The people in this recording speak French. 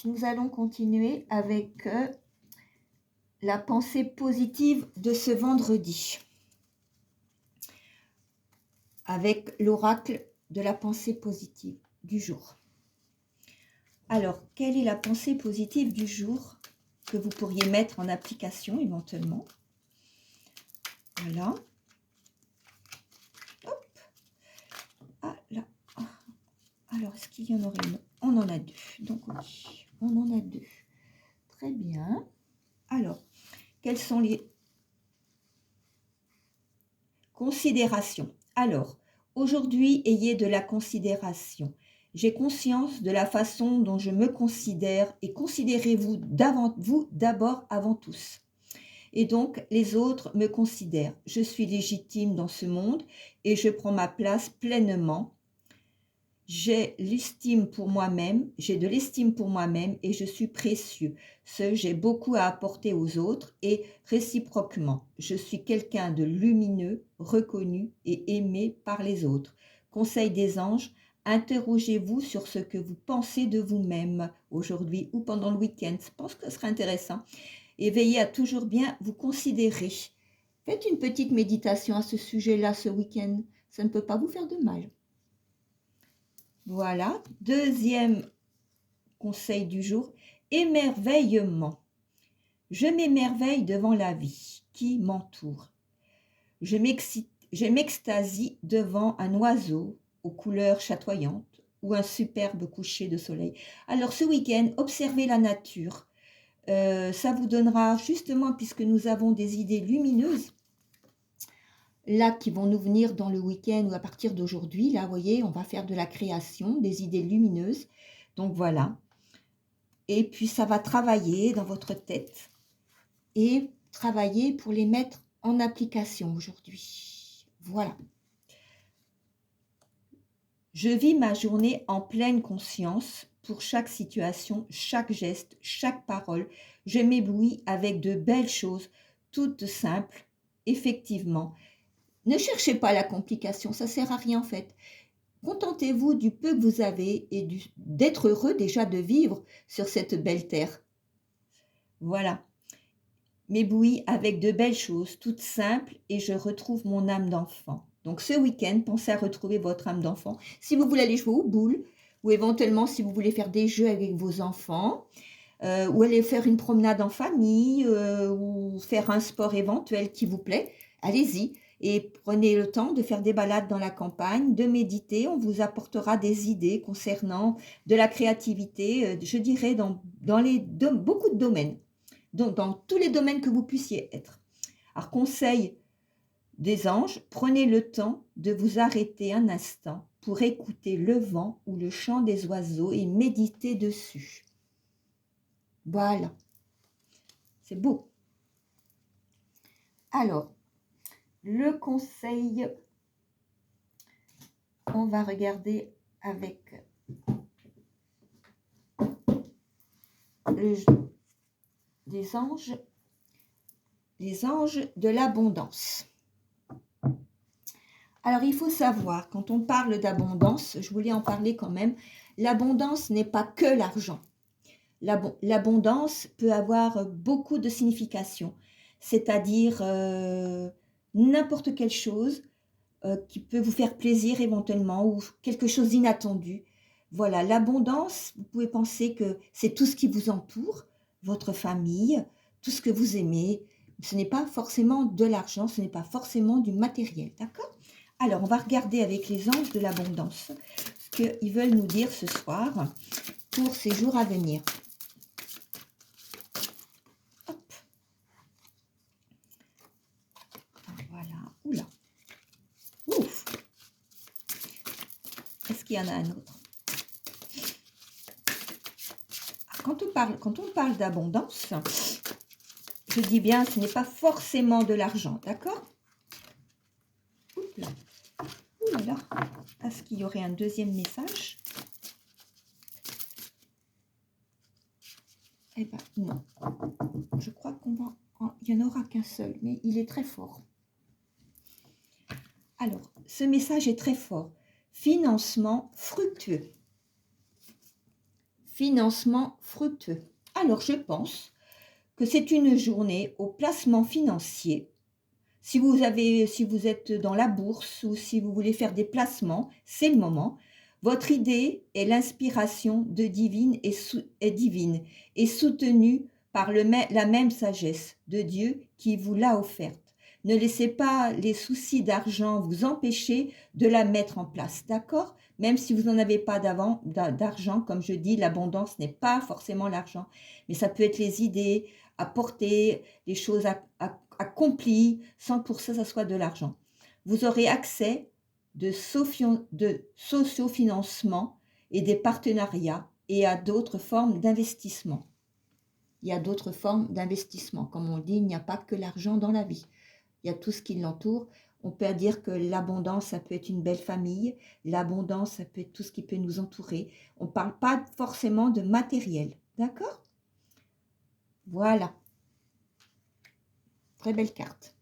Nous allons continuer avec la pensée positive de ce vendredi, avec l'oracle de la pensée positive du jour. Alors, quelle est la pensée positive du jour que vous pourriez mettre en application éventuellement? Voilà. Hop. Ah là. Alors, est-ce qu'il y en aurait une? On en a deux. Donc, oui, on en a deux. Très bien. Alors, quelles sont les considérations? Alors, aujourd'hui, ayez de la considération. J'ai conscience de la façon dont je me considère et considérez-vous d'abord avant tous. Et donc, les autres me considèrent. Je suis légitime dans ce monde et je prends ma place pleinement. J'ai de l'estime pour moi-même et je suis précieux. J'ai beaucoup à apporter aux autres et réciproquement. Je suis quelqu'un de lumineux, reconnu et aimé par les autres. Conseil des anges, interrogez-vous sur ce que vous pensez de vous-même aujourd'hui ou pendant le week-end. Je pense que ce serait intéressant. Et veillez à toujours bien vous considérer. Faites une petite méditation à ce sujet-là ce week-end. Ça ne peut pas vous faire de mal. Voilà, deuxième conseil du jour, émerveillement. Je m'émerveille devant la vie qui m'entoure. Je m'extasie devant un oiseau aux couleurs chatoyantes ou un superbe coucher de soleil. Alors ce week-end, observez la nature. Ça vous donnera justement, puisque nous avons des idées lumineuses, là qui vont nous venir dans le week-end ou à partir d'aujourd'hui, là vous voyez, on va faire de la création, des idées lumineuses. Donc voilà. Et puis ça va travailler dans votre tête et travailler pour les mettre en application aujourd'hui. Voilà. Je vis ma journée en pleine conscience pour chaque situation, chaque geste, chaque parole. Je m'éblouis avec de belles choses, toutes simples, effectivement. Ne cherchez pas la complication, ça ne sert à rien en fait. Contentez-vous du peu que vous avez et d'être heureux déjà de vivre sur cette belle terre. Voilà. M'éblouis avec de belles choses, toutes simples, et je retrouve mon âme d'enfant. Donc ce week-end, pensez à retrouver votre âme d'enfant. Si vous voulez aller jouer aux boules, ou éventuellement si vous voulez faire des jeux avec vos enfants, ou aller faire une promenade en famille, ou faire un sport éventuel qui vous plaît, allez-y. Et prenez le temps de faire des balades dans la campagne, de méditer. On vous apportera des idées concernant de la créativité, je dirais, dans beaucoup de domaines. Donc, dans tous les domaines que vous puissiez être. Alors, conseil des anges, prenez le temps de vous arrêter un instant pour écouter le vent ou le chant des oiseaux et méditer dessus. Voilà. C'est beau. Alors, le conseil, on va regarder avec les anges de l'abondance. Alors, il faut savoir, quand on parle d'abondance, je voulais en parler quand même, l'abondance n'est pas que l'argent. L'abondance peut avoir beaucoup de significations, c'est-à-dire n'importe quelle chose qui peut vous faire plaisir éventuellement ou quelque chose d'inattendu. Voilà, l'abondance, vous pouvez penser que c'est tout ce qui vous entoure, votre famille, tout ce que vous aimez. Ce n'est pas forcément de l'argent, ce n'est pas forcément du matériel, d'accord ? Alors, on va regarder avec les anges de l'abondance ce qu'ils veulent nous dire ce soir pour ces jours à venir. Hop. Voilà. Oula. Ouf. Est-ce qu'il y en a un autre? Quand on parle d'abondance, je dis bien, ce n'est pas forcément de l'argent, d'accord? Oula. Oula. Est-ce qu'il y aurait un deuxième message? Eh bien, non. Je crois qu'on va... Il n'y en aura qu'un seul, mais il est très fort. Alors, ce message est très fort. Financement fructueux. Financement fructueux. Alors, je pense que c'est une journée au placement financier. Si vous êtes dans la bourse ou si vous voulez faire des placements, c'est le moment. Votre idée et l'inspiration de divine est divine et soutenue par la même sagesse de Dieu qui vous l'a offerte. Ne laissez pas les soucis d'argent vous empêcher de la mettre en place, d'accord? Même si vous n'en avez pas d'argent, comme je dis, l'abondance n'est pas forcément l'argent, mais ça peut être les idées, apporter les choses accomplies, sans pour ça, ça soit de l'argent. Vous aurez accès de sociofinancement et des partenariats et à d'autres formes d'investissement. Il y a d'autres formes d'investissement. Comme on dit, il n'y a pas que l'argent dans la vie. Il y a tout ce qui l'entoure. On peut dire que l'abondance, ça peut être une belle famille. L'abondance, ça peut être tout ce qui peut nous entourer. On ne parle pas forcément de matériel. D'accord? Voilà. Très belle carte.